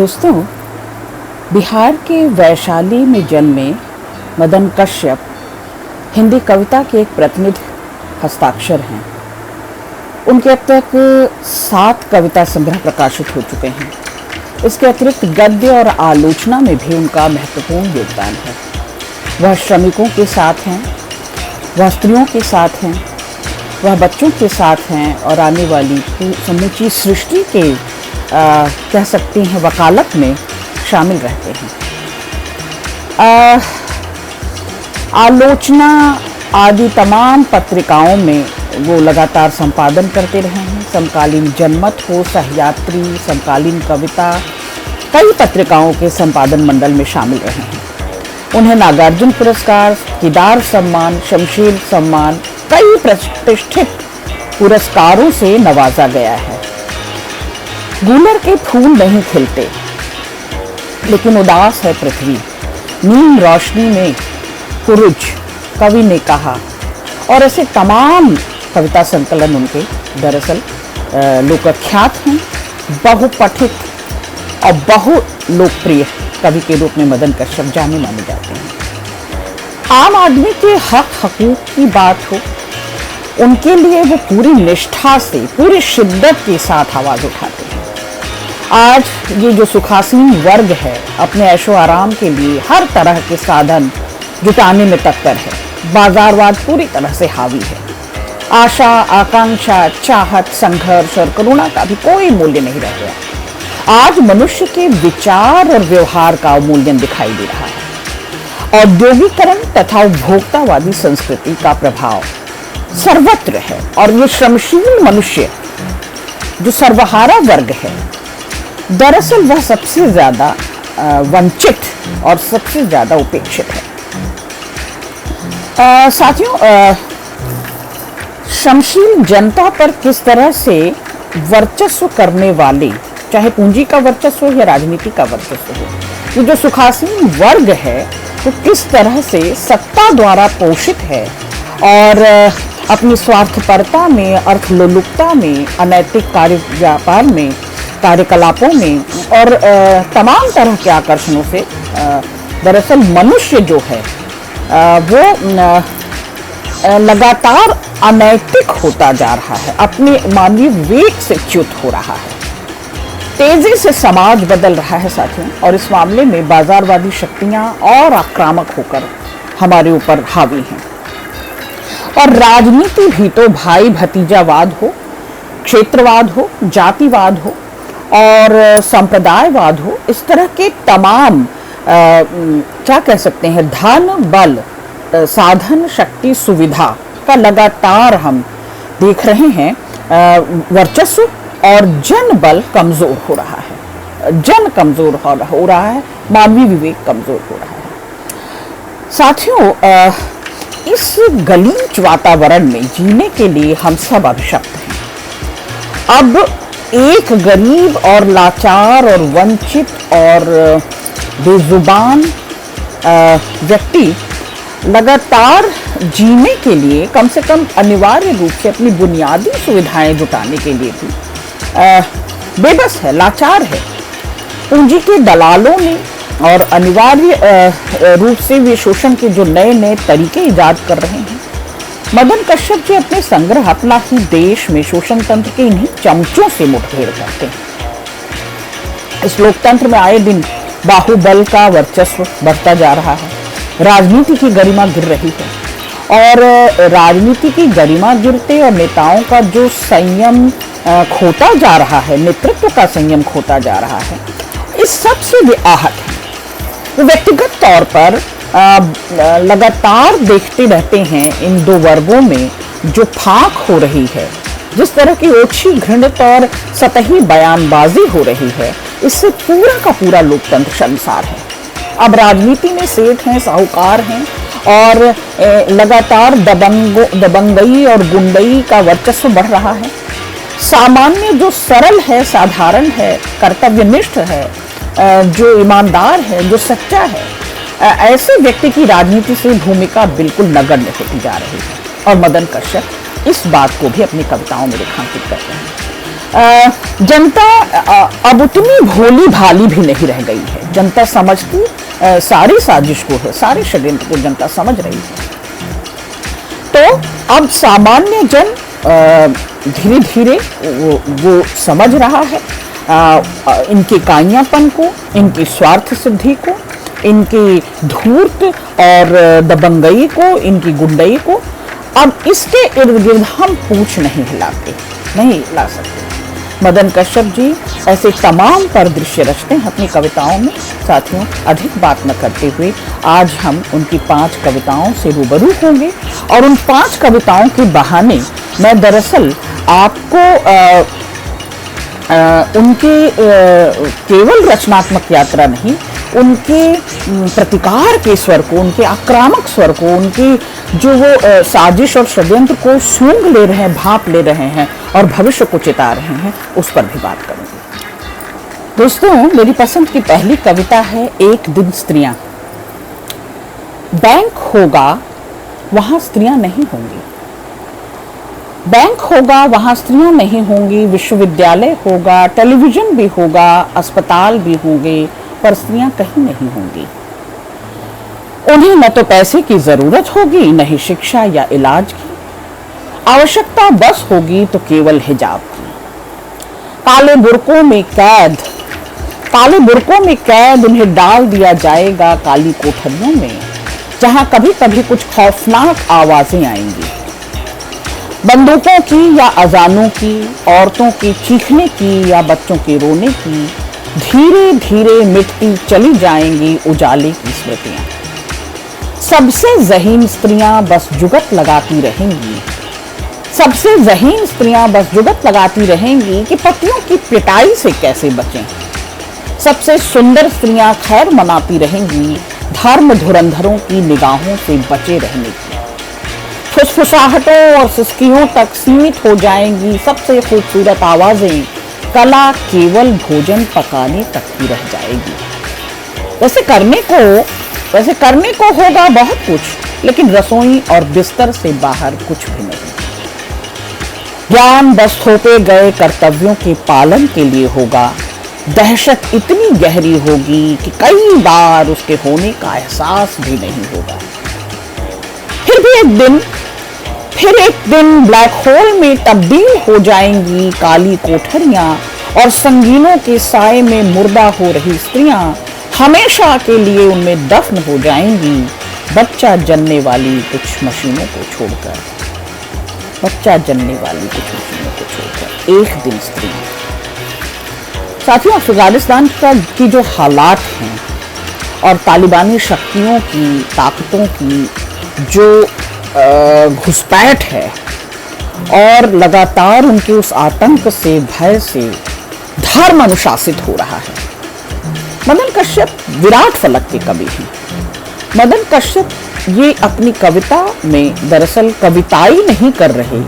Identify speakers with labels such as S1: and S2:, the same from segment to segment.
S1: दोस्तों, बिहार के वैशाली में जन्मे मदन कश्यप हिंदी कविता के एक प्रतिनिध हस्ताक्षर हैं। उनके अब तक 7 कविता संग्रह प्रकाशित हो चुके हैं। इसके अतिरिक्त गद्य और आलोचना में भी उनका महत्वपूर्ण योगदान है। वह श्रमिकों के साथ हैं, वह स्त्रियों के साथ हैं, वह बच्चों के साथ हैं और आने वाली समूची सृष्टि के कह सकती हैं वकालत में शामिल रहते हैं। आलोचना आदि तमाम पत्रिकाओं में वो लगातार संपादन करते रहे हैं। समकालीन जनमत हो, सहयात्री, समकालीन कविता, कई पत्रिकाओं के संपादन मंडल में शामिल रहे हैं। उन्हें नागार्जुन पुरस्कार, केदार सम्मान, शमशेर सम्मान, कई प्रतिष्ठित पुरस्कारों से नवाजा गया है। गूलर के फूल नहीं खिलते लेकिन उदास है पृथ्वी, नीम रोशनी में कुरुज कवि ने कहा, और ऐसे तमाम कविता संकलन उनके दरअसल लोकख्यात हैं। बहुपठित और बहु लोकप्रिय कवि के रूप में मदन कश्यप जाने माने जाते हैं। आम आदमी के हक हकूक की बात हो, उनके लिए वो पूरी निष्ठा से, पूरी शिद्दत के साथ आवाज उठाते हैं। आज ये जो सुखासीन वर्ग है अपने ऐशो आराम के लिए हर तरह के साधन जुटाने में तत्पर है। बाजारवाद पूरी तरह से हावी है। आशा, आकांक्षा, चाहत, संघर्ष और करुणा का भी कोई मूल्य नहीं रह गया। आज मनुष्य के विचार और व्यवहार का अवमूल्यन दिखाई दे रहा है। औद्योगिकरण तथा उपभोक्तावादी संस्कृति का प्रभाव सर्वत्र है और ये श्रमशील मनुष्य जो सर्वहारा वर्ग है, दरअसल वह सबसे ज्यादा वंचित और सबसे ज्यादा उपेक्षित है। साथियों, श्रमशील जनता पर किस तरह से वर्चस्व करने वाले, चाहे पूंजी का वर्चस्व हो या राजनीति का वर्चस्व हो, ये जो सुखासीन वर्ग है वो किस तरह से सत्ता द्वारा पोषित है और अपनी स्वार्थपरता में, अर्थलोलुपता में, अनैतिक कार्य व्यापार में, कार्यकलापों में और तमाम तरह के आकर्षणों से दरअसल मनुष्य जो है वो लगातार अनैतिक होता जा रहा है, अपने मानवीय विवेक से च्युत हो रहा है। तेजी से समाज बदल रहा है साथियों, और इस मामले में बाजारवादी शक्तियां और आक्रामक होकर हमारे ऊपर हावी हैं। और राजनीति भी तो भाई भतीजावाद हो, क्षेत्रवाद हो, जातिवाद हो और संप्रदायवाद हो, इस तरह के तमाम क्या कह सकते हैं धन, बल, साधन, शक्ति, सुविधा का लगातार हम देख रहे हैं वर्चस्व, और जन बल कमजोर हो रहा है, जन कमजोर हो रहा है, मानवीय विवेक कमजोर हो रहा है। साथियों, इस गलीच वातावरण में जीने के लिए हम सब अभिशप्त हैं। अब एक गरीब और लाचार और वंचित और बेजुबान व्यक्ति लगातार जीने के लिए, कम से कम अनिवार्य रूप से अपनी बुनियादी सुविधाएं जुटाने के लिए भी बेबस है, लाचार है। पूंजी के दलालों ने और अनिवार्य रूप से वे शोषण के जो नए नए तरीके इजाद कर रहे हैं। मदन कश्यप जी अपने संग्रह अपना ही देश में शोषण तंत्र के इन्हीं चमचों से मुठभेड़ करते हैं। इस लोकतंत्र में आए दिन बाहुबल का वर्चस्व बढ़ता जा रहा है, राजनीति की गरिमा गिर रही है, और राजनीति की गरिमा गिरते और नेताओं का जो संयम खोता जा रहा है, नेतृत्व का संयम खोता जा रहा है, इस सब से वे आहत हैं। वो व्यक्तिगत तौर पर लगातार देखते रहते हैं इन दो वर्गों में जो फाक हो रही है, जिस तरह की ओछी, घृणित और सतही बयानबाजी हो रही है, इससे पूरा का पूरा लोकतंत्र शर्मसार है। अब राजनीति में सेठ हैं, साहूकार हैं और लगातार दबंगई और गुंडई का वर्चस्व बढ़ रहा है। सामान्य जो सरल है, साधारण है, कर्तव्यनिष्ठ है, जो ईमानदार है, जो सच्चा है, ऐसे व्यक्ति की राजनीति से भूमिका बिल्कुल नगण्य होती जा रही है। और मदन कश्यप इस बात को भी अपनी कविताओं में रेखांकित करते हैं। जनता अब उतनी भोली भाली भी नहीं रह गई है। जनता समझती सारी साजिश को है, सारे षड्यंत्र को जनता समझ रही है। तो अब सामान्य जन धीरे धीरे वो समझ रहा है इनके काइयापन को, इनकी स्वार्थ सिद्धि को, इनकी धूर्त और दबंगई को, इनकी गुंडई को। अब इसके इर्द गिर्द हम पूछ नहीं हिला सकते। मदन कश्यप जी ऐसे तमाम परिदृश्य रचते हैं अपनी कविताओं में। साथियों, अधिक बात न करते हुए आज हम उनकी 5 कविताओं से रूबरू होंगे और उन 5 कविताओं के बहाने मैं दरअसल आपको उनके केवल रचनात्मक यात्रा नहीं, उनके प्रतिकार के स्वर को, उनके आक्रामक स्वर को, उनकी जो वो साजिश और षड्यंत्र को सूंघ ले रहे हैं, भांप ले रहे हैं और भविष्य को चिता रहे हैं, उस पर भी बात करूंगी। दोस्तों, मेरी पसंद की पहली कविता है एक दिन स्त्रियां। बैंक होगा वहां स्त्रियां नहीं होंगी, बैंक होगा वहां स्त्रियां नहीं होंगी, विश्वविद्यालय होगा, टेलीविजन भी होगा, अस्पताल भी होंगे, पर स्त्रियां कहीं नहीं होंगी। उन्हें न तो पैसे की जरूरत होगी, न ही शिक्षा या इलाज की। आवश्यकता बस होगी तो केवल हिजाब की। काले बुर्कों में कैद उन्हें डाल दिया जाएगा काली कोठरियों में, जहां कभी कभी कुछ खौफनाक आवाजें आएंगी, बंदूकों की या अजानों की, औरतों की चीखने की या बच्चों के रोने की। धीरे धीरे मिटती चली जाएंगी उजाले की स्मृतियां। सबसे ज़हीन स्त्रियां बस जुगत लगाती रहेंगी, सबसे ज़हीन स्त्रियां बस जुगत लगाती रहेंगी कि पतियों की पिटाई से कैसे बचें। सबसे सुंदर स्त्रियां खैर मनाती रहेंगी धर्म धुरंधरों की निगाहों से बचे रहने की। फुसफुसाहटों और सिसकियों तक सीमित हो जाएंगी सबसे खूबसूरत आवाजें, कला केवल भोजन पकाने तक ही रह जाएगी। वैसे करने को होगा बहुत कुछ, लेकिन रसोई और बिस्तर से बाहर कुछ भी नहीं। ज्ञान बस थोपे गए कर्तव्यों के पालन के लिए होगा। दहशत इतनी गहरी होगी कि कई बार उसके होने का एहसास भी नहीं होगा। फिर एक दिन ब्लैक होल में तब्दील हो जाएंगी काली कोठरियां और संगीनों के साए में मुर्दा हो रही स्त्रियां हमेशा के लिए उनमें दफन हो जाएंगी, बच्चा जनने वाली कुछ मशीनों को छोड़कर। एक दिन स्त्री। साथियों, अफगानिस्तान की जो हालात हैं और तालिबानी शक्तियों की, ताकतों की जो घुसपैठ है और लगातार उनके उस आतंक से, भय से धर्म अनुशासित हो रहा है। मदन कश्यप विराट फलक के कवि हैं। मदन कश्यप ये अपनी कविता में दरअसल कविताई नहीं कर रहे,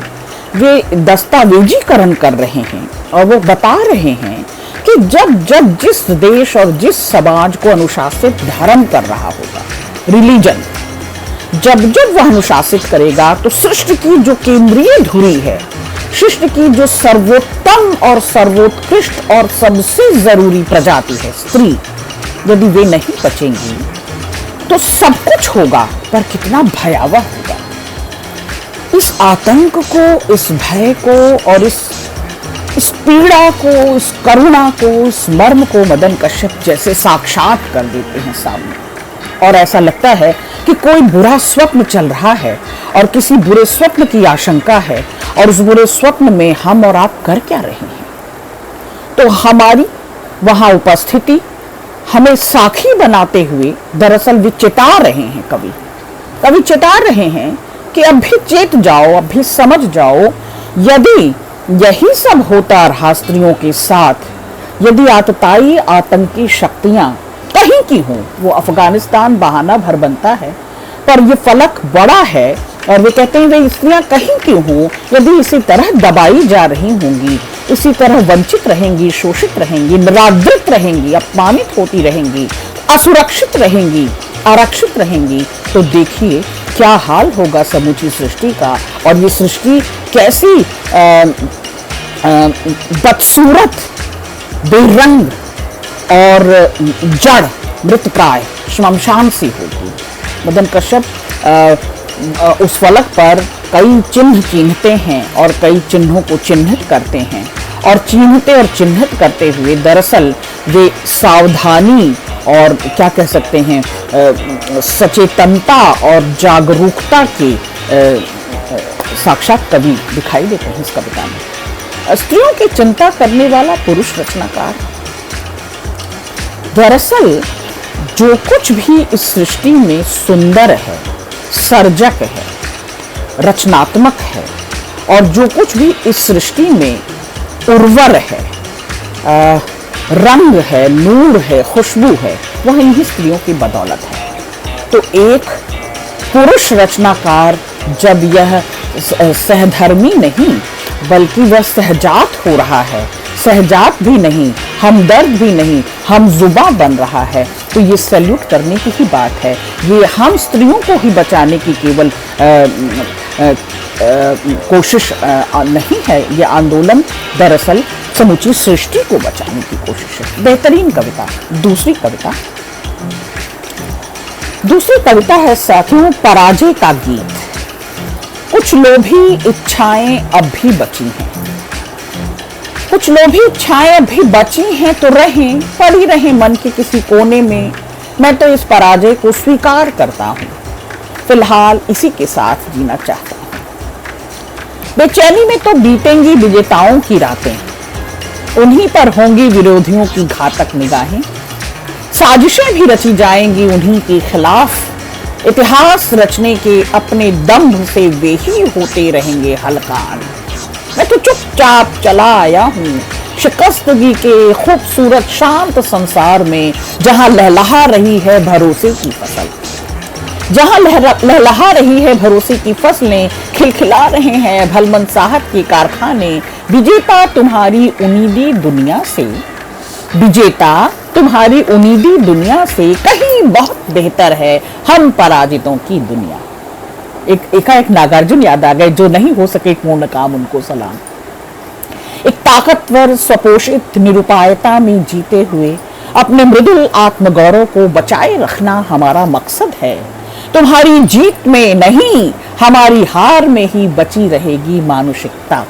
S1: वे दस्तावेजीकरण कर रहे हैं और वो बता रहे हैं कि जब जिस देश और जिस समाज को अनुशासित धर्म कर रहा होगा, रिलीजन, जब वह अनुशासित करेगा, तो सृष्टि की जो केंद्रीय धुरी है, सृष्टि की जो सर्वोत्तम और सर्वोत्कृष्ट और सबसे जरूरी प्रजाति है स्त्री, यदि वे नहीं बचेंगी तो सब कुछ होगा, पर कितना भयावह होगा। इस आतंक को, इस भय को और इस पीड़ा को, इस करुणा को, इस मर्म को मदन कश्यप जैसे साक्षात कर देते हैं सामने, और ऐसा लगता है कि कोई बुरा स्वप्न चल रहा है और किसी बुरे स्वप्न की आशंका है, और उस बुरे स्वप्न में हम और आप कर क्या रहे हैं। तो हमारी वहां उपस्थिति हमें साखी बनाते हुए दरअसल वे चिता रहे हैं, कवि चिता रहे हैं कि अब भी चेत जाओ, अब भी समझ जाओ, यदि यही सब होता रहा स्त्रियों के साथ, यदि आतताई आतंकी शक्तियां कहीं की हों, वो अफगानिस्तान बहाना भर बनता है, पर ये फलक बड़ा है और वे कहते हैं वे स्त्रियां कहीं की हों, यदि इसी तरह दबाई जा रही होंगी, इसी तरह वंचित रहेंगी, शोषित रहेंगी, निरादृत रहेंगी, अपमानित होती रहेंगी, असुरक्षित रहेंगी, आरक्षित रहेंगी, तो देखिए क्या हाल होगा समूची सृष्टि का, और ये सृष्टि कैसी बदसूरत, बेरंग और जड़, मृतप्राय, श्मशान सी होगी। मदन कश्यप उस फलक पर कई चिन्ह चिन्हते हैं और कई चिन्हों को चिन्हित करते हैं, और चिन्हते और चिन्हित करते हुए दरअसल वे सावधानी और क्या कह सकते हैं, सचेतनता और जागरूकता के साक्षात कवि दिखाई देते हैं इस कविता में। स्त्रियों की चिंता करने वाला पुरुष रचनाकार। दरअसल जो कुछ भी इस सृष्टि में सुंदर है, सर्जक है, रचनात्मक है, और जो कुछ भी इस सृष्टि में उर्वर है, रंग है, नूर है, खुशबू है, वह इन्हीं स्त्रियों की बदौलत है। तो एक पुरुष रचनाकार जब यह सहधर्मी नहीं बल्कि वह सहजात हो रहा है, सहजात भी नहीं, हमदर्द भी नहीं, हम जुबा बन रहा है, तो ये सैल्यूट करने की ही बात है। ये हम स्त्रियों को ही बचाने की केवल कोशिश नहीं है, ये आंदोलन दरअसल समूची सृष्टि को बचाने की कोशिश है। बेहतरीन कविता। दूसरी कविता है साथियों, पराजय का गीत। कुछ लोभी इच्छाएं अब भी बची हैं, कुछ लोभी इच्छाएं अब भी बची हैं, तो रहें, पड़ी रहें मन के किसी कोने में। मैं तो इस पराजय को स्वीकार करता हूं, फिलहाल इसी के साथ जीना चाहता हूं। बेचैनी में तो बीतेंगी विजेताओं की रातें, उन्हीं पर होंगी विरोधियों की घातक निगाहें, साजिशें भी रची जाएंगी उन्हीं के खिलाफ, इतिहास रचने के अपने दम्भ से वे ही होते रहेंगे हलकान। मैं तो चुपचाप चला आया हूँ शिकस्तगी के खूबसूरत शांत संसार में, जहां लहलहा रही है भरोसे की फसल, जहां लहलहा रही है भरोसे की फसलें, खिलखिला रहे हैं भलमनसाहत के कारखाने। विजेता तुम्हारी उम्मीदी दुनिया से, विजेता तुम्हारी उम्मीदी दुनिया से कहीं बहुत बेहतर है हम पराजितों की दुनिया। एकाएक नागार्जुन याद आ गए, जो नहीं हो सके पूर्ण काम उनको सलाम। एक ताकतवर स्वपोषित निरुपायता में जीते हुए अपने मृदुल आत्मगौरव को बचाए रखना हमारा मकसद है। तुम्हारी जीत में नहीं, हमारी हार में ही बची रहेगी मानुषिकता।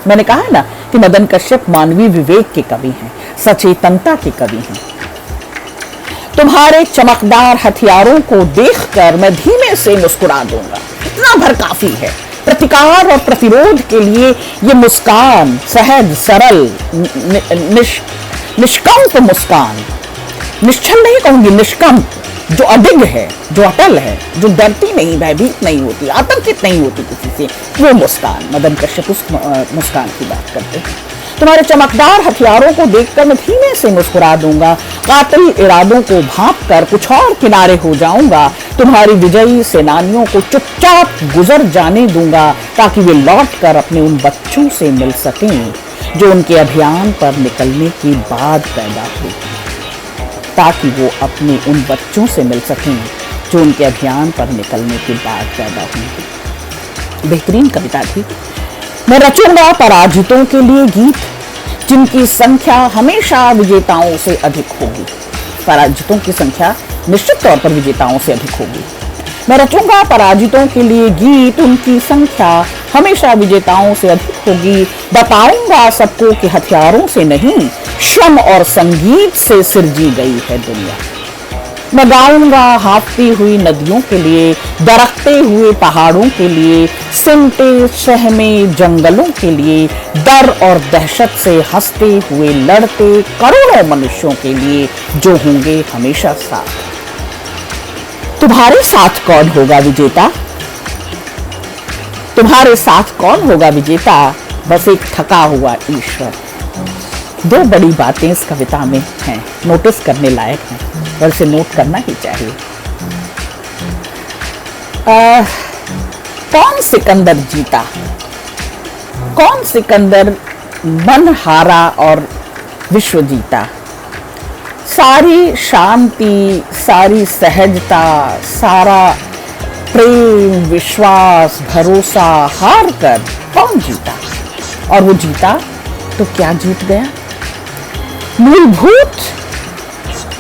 S1: मैंने कहा है ना कि मदन कश्यप मानवीय विवेक के कवि हैं, सचेतनता के कवि हैं। तुम्हारे चमकदार हथियारों को देखकर मैं धीमे से मुस्कुरा दूंगा, इतना भर काफी है। प्रतिकार और प्रतिरोध के लिए ये मुस्कान, सहज, सरल, निष्कंप मुस्कान, निश्चल नहीं कहूंगी, निष्कंप, जो अडिग है, जो अटल है, जो डरती नहीं, भयभीत नहीं होती, आतंकित नहीं होती किसी से, वो मुस्कान। मदन कश्यप उस मुस्कान की बात करते हैं। तुम्हारे चमकदार हथियारों को देखकर मैं धीमे से मुस्कुरा दूंगा, कातिल इरादों को भांप कर कुछ और किनारे हो जाऊंगा। तुम्हारी विजयी सेनानियों को चुपचाप गुजर जाने दूंगा, ताकि वे लौट कर अपने उन बच्चों से मिल सकें जो उनके अभियान पर निकलने के बाद पैदा हुए, ताकि वो अपने उन बच्चों से मिल सकें जो उनके अभियान पर निकलने के बाद पैदा हुए। बेहतरीन कविता थी। मैं रचूंगा पराजितों के लिए गीत, जिनकी संख्या हमेशा विजेताओं से अधिक होगी। पराजितों की संख्या निश्चित तौर पर विजेताओं से अधिक होगी। मैं रचूंगा पराजितों के लिए गीत, उनकी संख्या हमेशा विजेताओं से अधिक होगी। बताऊंगा सबको कि हथियारों से नहीं, श्रम और संगीत से सिरजी गई है दुनिया। मैं गाऊंगा हाँफती हुई नदियों के लिए, दरकते हुए पहाड़ों के लिए, सिमटे सहमे जंगलों के लिए, डर और दहशत से हंसते हुए लड़ते करोड़ों मनुष्यों के लिए जो होंगे हमेशा साथ। तुम्हारे साथ कौन होगा विजेता? तुम्हारे साथ कौन होगा विजेता? बस एक थका हुआ ईश्वर। दो बड़ी बातें इस कविता में हैं, नोटिस करने लायक हैं, और इसे नोट करना ही चाहिए। कौन सिकंदर जीता? कौन सिकंदर मन हारा और विश्व जीता? सारी शांति, सारी सहजता, सारा प्रेम, विश्वास, भरोसा हार कर कौन जीता? और वो जीता तो क्या जीत गया? मूलभूत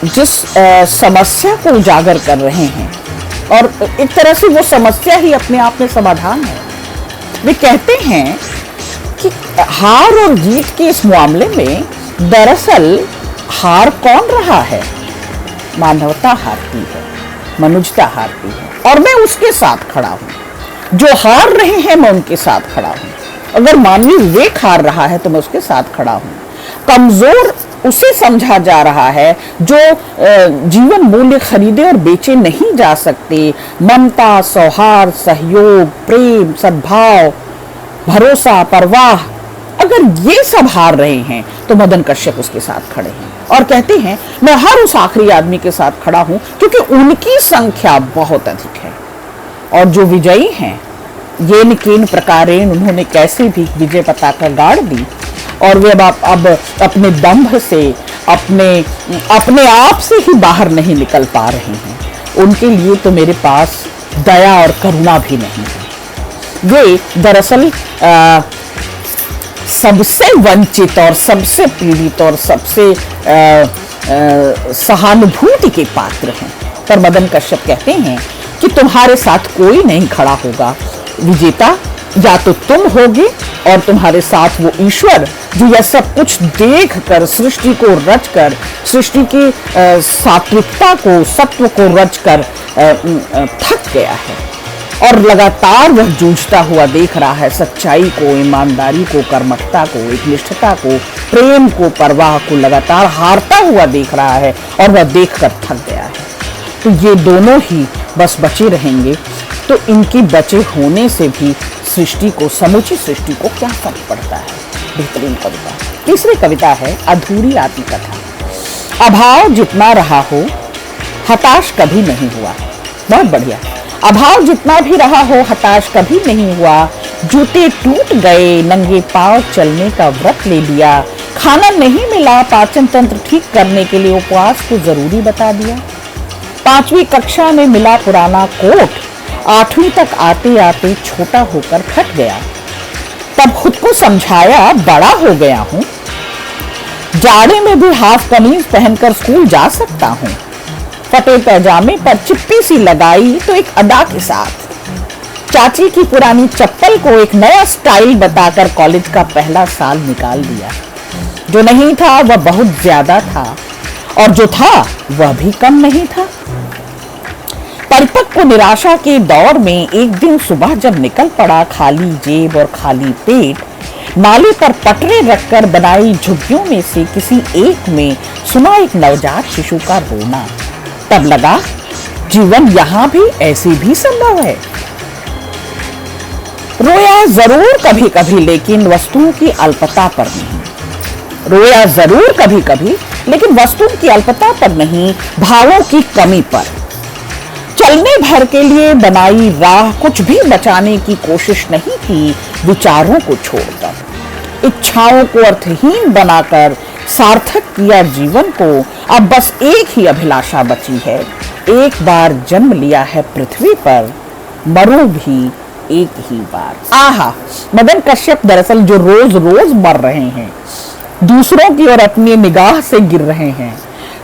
S1: जिस समस्या को उजागर कर रहे हैं, और एक तरह से वो समस्या ही अपने आप में समाधान है। वे कहते हैं कि हार और जीत के इस मामले में दरअसल हार कौन रहा है? मानवता हारती है, मनुष्यता हारती है, और मैं उसके साथ खड़ा हूं। जो हार रहे हैं मैं उनके साथ खड़ा हूं। अगर मानवीय विवेक हार रहा है तो मैं उसके साथ खड़ा हूं। कमजोर उसे समझा जा रहा है जो जीवन मूल्य खरीदे और बेचे नहीं जा सकते। ममता, सौहार्द, सहयोग, प्रेम, सद्भाव, भरोसा, परवाह, अगर ये सब हार रहे हैं तो मदन कश्यप उसके साथ खड़े हैं और कहते हैं मैं हर उस आखिरी आदमी के साथ खड़ा हूं क्योंकि उनकी संख्या बहुत अधिक है। और जो विजयी हैं, येन केन प्रकारेण उन्होंने कैसे भी विजय पताका गाड़ दी, और वे अब अपने दंभ से, अपने आप से ही बाहर नहीं निकल पा रहे हैं। उनके लिए तो मेरे पास दया और करुणा भी नहीं है। वे दरअसल सबसे वंचित और सबसे पीड़ित और सबसे सहानुभूति के पात्र हैं। पर मदन कश्यप कहते हैं कि तुम्हारे साथ कोई नहीं खड़ा होगा। विजेता या तो तुम होगे और तुम्हारे साथ वो ईश्वर जो यह सब कुछ देख कर, सृष्टि को रच कर, सृष्टि की सात्विकता को, सत्व को रच कर थक गया है और लगातार वह जूझता हुआ देख रहा है। सच्चाई को, ईमानदारी को, कर्मठता को, एकनिष्ठता को, प्रेम को, परवाह को लगातार हारता हुआ देख रहा है और वह देखकर थक गया है। तो ये दोनों ही बस बचे रहेंगे। तो इनके बचे होने से भी सृष्टि को, समूची सृष्टि को क्या फर्क पड़ता है? बेहतरीन कविता। तीसरी कविता है अधूरी आत्मकथा। अभाव जितना रहा हो, हताश कभी नहीं हुआ। बहुत बढ़िया। अभाव जितना भी रहा हो, हताश कभी नहीं हुआ। जूते टूट गए, नंगे पांव चलने का व्रत ले लिया। खाना नहीं मिला, पाचन तंत्र ठीक करने के लिए उपवास को जरूरी बता दिया। 5वीं कक्षा में मिला पुराना कोट, 8वीं तक आते आते छोटा होकर फट गया। तब खुद को समझाया बड़ा हो गया हूं। जाड़े में भी हाफ कमीज पहनकर स्कूल जा सकता हूं। फटे पैजामे पर चिप्पी सी लगाई तो एक अदा के साथ। चाची की पुरानी चप्पल को एक नया स्टाइल बताकर कॉलेज का पहला साल निकाल दिया। जो नहीं था वह बहुत ज्यादा था और जो था वह भी कम नहीं था। परिपक्व निराशा के दौर में एक दिन सुबह जब निकल पड़ा, खाली जेब और खाली पेट, नाले पर पटरे रखकर बनाई झुग्गियों में से किसी एक में सुना एक नवजात शिशु का रोना। तब लगा जीवन यहां भी ऐसे भी संभव है। रोया जरूर कभी कभी, लेकिन वस्तुओं की अल्पता पर नहीं। रोया जरूर कभी कभी, लेकिन वस्तुओं की अल्पता पर नहीं, भावों की कमी पर। चलने भर के लिए बनाई राह कुछ भी बचाने की कोशिश नहीं की, विचारों को छोड़कर। इच्छाओं को अर्थहीन बनाकर सार्थक किया जीवन को। अब बस एक ही अभिलाषा बची है, एक बार जन्म लिया है पृथ्वी पर, मरो भी एक ही बार। आहा, मदन कश्यप दरअसल जो रोज रोज मर रहे हैं, दूसरों की ओर अपनी निगाह से गिर रहे हैं,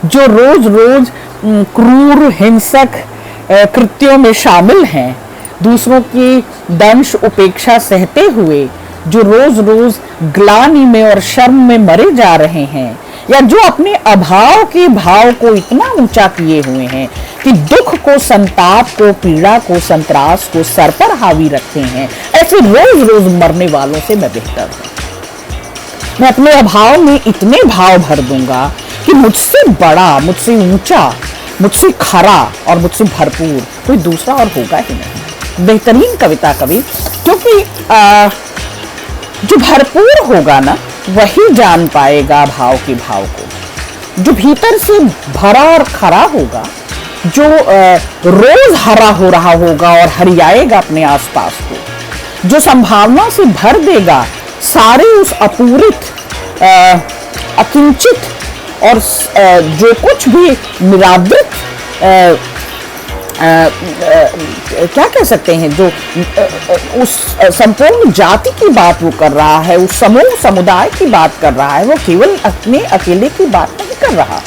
S1: जो रोज रोज क्रूर हिंसक कृत्यों में शामिल हैं, दूसरों की दंश उपेक्षा सहते हुए जो रोज रोज ग्लानि में और शर्म में मरे जा रहे हैं, या जो अपने अभाव के भाव को इतना ऊंचा किए हुए हैं कि दुख को, संताप को, पीड़ा को, संत्रास को सर पर हावी रखते हैं, ऐसे रोज रोज मरने वालों से मैं बेहतर हूं। मैं अपने अभाव में इतने भाव भर दूंगा कि मुझसे बड़ा, मुझसे ऊंचा, मुझसे खरा और मुझसे भरपूर कोई दूसरा और होगा ही नहीं। बेहतरीन कविता कवि, क्योंकि जो भरपूर होगा ना वही जान पाएगा भाव के भाव को। जो भीतर से भरा और खरा होगा, जो रोज हरा हो रहा होगा और हरियाएगा अपने आसपास को, जो संभावना से भर देगा सारे उस अपूरित, अकिंचित और जो कुछ भी निरावृत क्या कह सकते हैं, जो उस संपूर्ण जाति की बात वो कर रहा है, उस समूह समुदाय की बात कर रहा है, वो केवल अपने अकेले की बात नहीं कर रहा।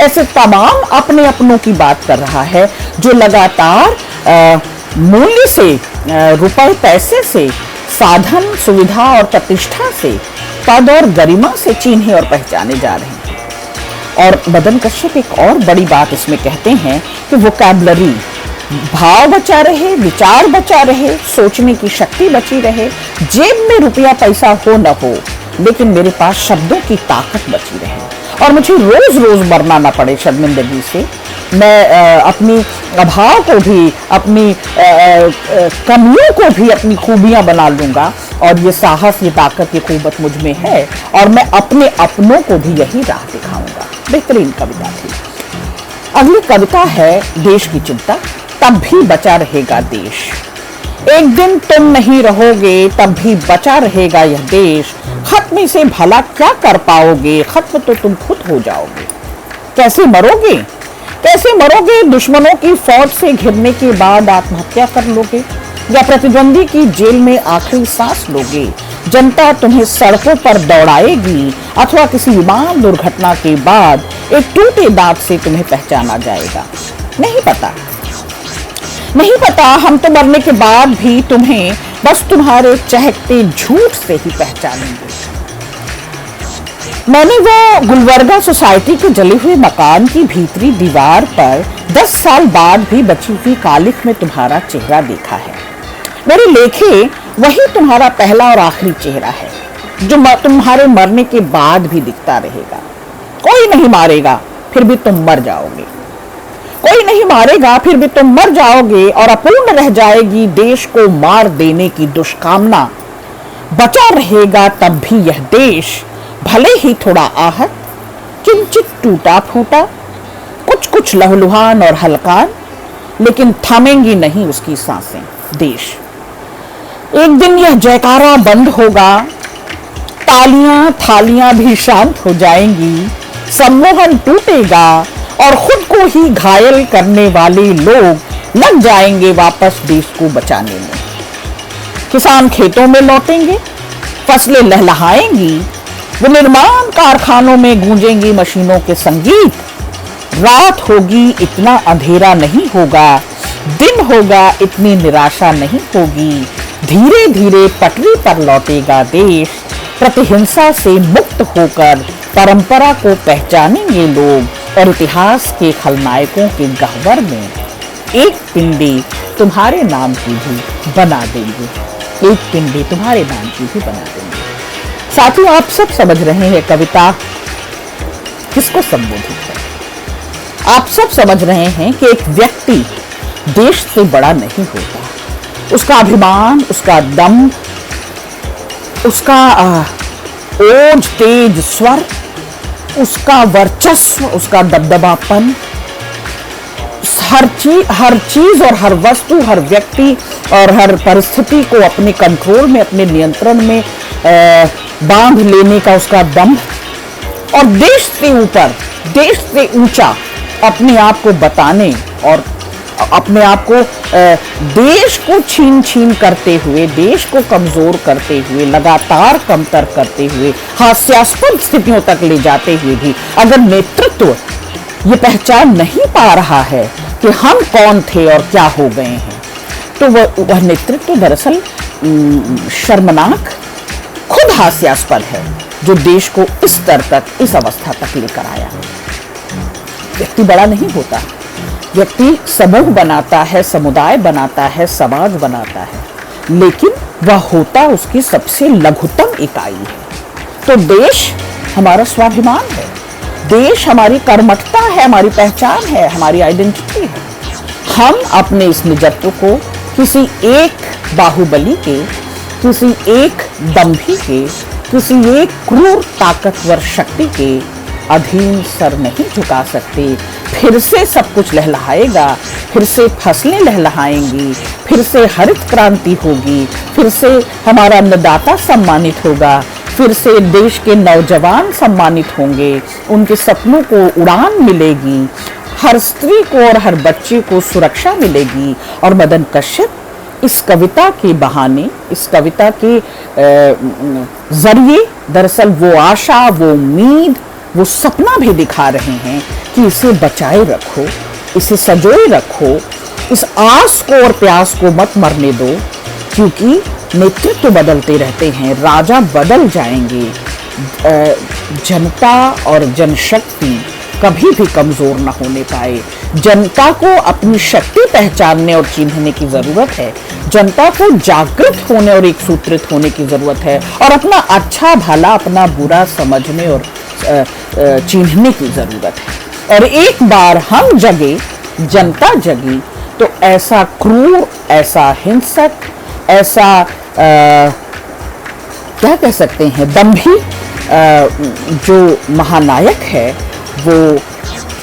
S1: ऐसे तमाम अपने अपनों की बात कर रहा है जो लगातार मूल्य से, रुपए पैसे से, साधन सुविधा और प्रतिष्ठा से, पद और गरिमा से चिन्हे और पहचाने जा रहे हैं। और मदन कश्यप एक और बड़ी बात इसमें कहते हैं कि वोकैबुलरी, भाव बचा रहे, विचार बचा रहे, सोचने की शक्ति बची रहे, जेब में रुपया पैसा हो न हो, लेकिन मेरे पास शब्दों की ताकत बची रहे और मुझे रोज रोज मरना ना पड़े शर्मिंदगी से। मैं अपनी अभाव को भी, अपनी कमियों को भी अपनी खूबियां बना लूंगा और ये साहस, ये ताकत, ये कुव्वत मुझ में है और मैं अपने अपनों को भी यही राह दिखाऊंगा। बेहतरीन कविता थी। अगली कविता है देश की चिंता। तब भी बचा रहेगा देश, एक दिन तुम नहीं रहोगे तब भी बचा रहेगा यह देश। खत्म से भला क्या कर पाओगे, खत्म तो तुम खुद हो जाओगे। कैसे मरोगे, कैसे मरोगे? दुश्मनों की फौज से घिरने के बाद आत्महत्या कर लोगे या प्रतिद्वंदी की जेल में आखिरी सांस लोगे? जनता तुम्हें सड़कों पर दौड़ाएगी अथवा किसी विमान दुर्घटना के बाद एक टूटे दांत से तुम्हें पहचाना जाएगा? नहीं पता, नहीं पता। हम तो मरने के बाद भी तुम्हें बस तुम्हारे चहकते झूठ से ही पहचानेंगे। मैंने वो गुलबर्गा सोसाइटी के जले हुए मकान की भीतरी दीवार पर 10 साल बाद भी बची हुई कालिख में तुम्हारा चेहरा देखा है। मेरे लेखे वही तुम्हारा पहला और आखिरी चेहरा है जो तुम्हारे मरने के बाद भी दिखता रहेगा। कोई नहीं मारेगा फिर भी तुम मर जाओगे, कोई नहीं मारेगा फिर भी तुम मर जाओगे और अपूर्ण रह जाएगी देश को मार देने की दुष्कामना। बचा रहेगा तब भी यह देश, भले ही थोड़ा आहत, किंचित टूटा फूटा, कुछ कुछ लहलुहान और हलकान, लेकिन थमेंगी नहीं उसकी सांसें। देश एक दिन यह जयकारा बंद होगा, तालियां थालियां भी शांत हो जाएंगी, सम्मोहन टूटेगा और खुद को ही घायल करने वाले लोग लग जाएंगे वापस देश को बचाने में। किसान खेतों में लौटेंगे, फसलें लहलहाएंगी, विनिर्माण कारखानों में गूंजेंगी मशीनों के संगीत। रात होगी इतना अंधेरा नहीं होगा, दिन होगा इतनी निराशा नहीं होगी। धीरे धीरे पटरी पर लौटेगा देश, प्रतिहिंसा से मुक्त होकर परंपरा को पहचानेंगे लोग और इतिहास के खलनायकों के गह्वर में एक पिंडी तुम्हारे नाम की भी बना देंगे, एक पिंडी तुम्हारे नाम की भी बना देंगे। साथियों, आप सब समझ रहे हैं कविता किसको संबोधित है। आप सब समझ रहे हैं कि एक व्यक्ति देश से बड़ा नहीं होता, उसका अभिमान, उसका दम, उसका ओज तेज स्वर, उसका वर्चस्व, उसका दबदबापन, हर चीज और हर वस्तु, हर व्यक्ति और हर परिस्थिति को अपने कंट्रोल में, अपने नियंत्रण में बांध लेने का उसका दम, और देश से ऊपर, देश से ऊंचा अपने आप को बताने और अपने आप को देश को छीन छीन करते हुए, देश को कमजोर करते हुए, लगातार कमतर करते हुए, हास्यास्पद स्थितियों तक ले जाते हुए भी अगर नेतृत्व ये पहचान नहीं पा रहा है कि हम कौन थे और क्या हो गए हैं, तो वह नेतृत्व दरअसल शर्मनाक, खुद हास्यास्पद है, जो देश को इस स्तर तक, इस अवस्था तक लेकर आया। व्यक्ति बड़ा नहीं होता, व्यक्ति समूह बनाता है, समुदाय बनाता है, समाज बनाता है, लेकिन वह होता उसकी सबसे लघुतम इकाई है। तो देश हमारा स्वाभिमान है, देश हमारी कर्मठता है, हमारी पहचान है, हमारी आइडेंटिटी है। हम अपने इस निजत्व को किसी एक बाहुबली के, किसी एक दंभी के, किसी एक क्रूर ताकतवर शक्ति के अधीन सर नहीं झुका सकते। फिर से सब कुछ लहलहाएगा, फिर से फसलें लहलहाएंगी, फिर से हरित क्रांति होगी, फिर से हमारा अन्नदाता सम्मानित होगा, फिर से देश के नौजवान सम्मानित होंगे, उनके सपनों को उड़ान मिलेगी, हर स्त्री को और हर बच्चे को सुरक्षा मिलेगी। और मदन कश्यप इस कविता के बहाने, इस कविता के जरिए दरअसल वो आशा, वो उम्मीद, वो सपना भी दिखा रहे हैं कि इसे बचाए रखो, इसे संजोए रखो, इस आस को और प्यास को मत मरने दो, क्योंकि नेतृत्व बदलते रहते हैं, राजा बदल जाएंगे। जनता और जनशक्ति कभी भी कमजोर न होने पाए। जनता को अपनी शक्ति पहचानने और चिन्हने की जरूरत है। जनता को जागृत होने और एक सूत्रित होने की जरूरत है, और अपना अच्छा भला, अपना बुरा समझने और चिन्हने की जरूरत है। और एक बार हम जगे, जनता जगी, तो ऐसा क्रूर, ऐसा हिंसक, ऐसा क्या कह सकते हैं, दंभी जो महानायक है, वो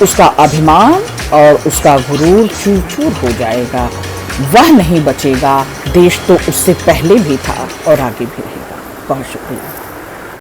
S1: उसका अभिमान और उसका गुरूर चूर चूर हो जाएगा। वह नहीं बचेगा। देश तो उससे पहले भी था और आगे भी रहेगा। बहुत शुक्रिया।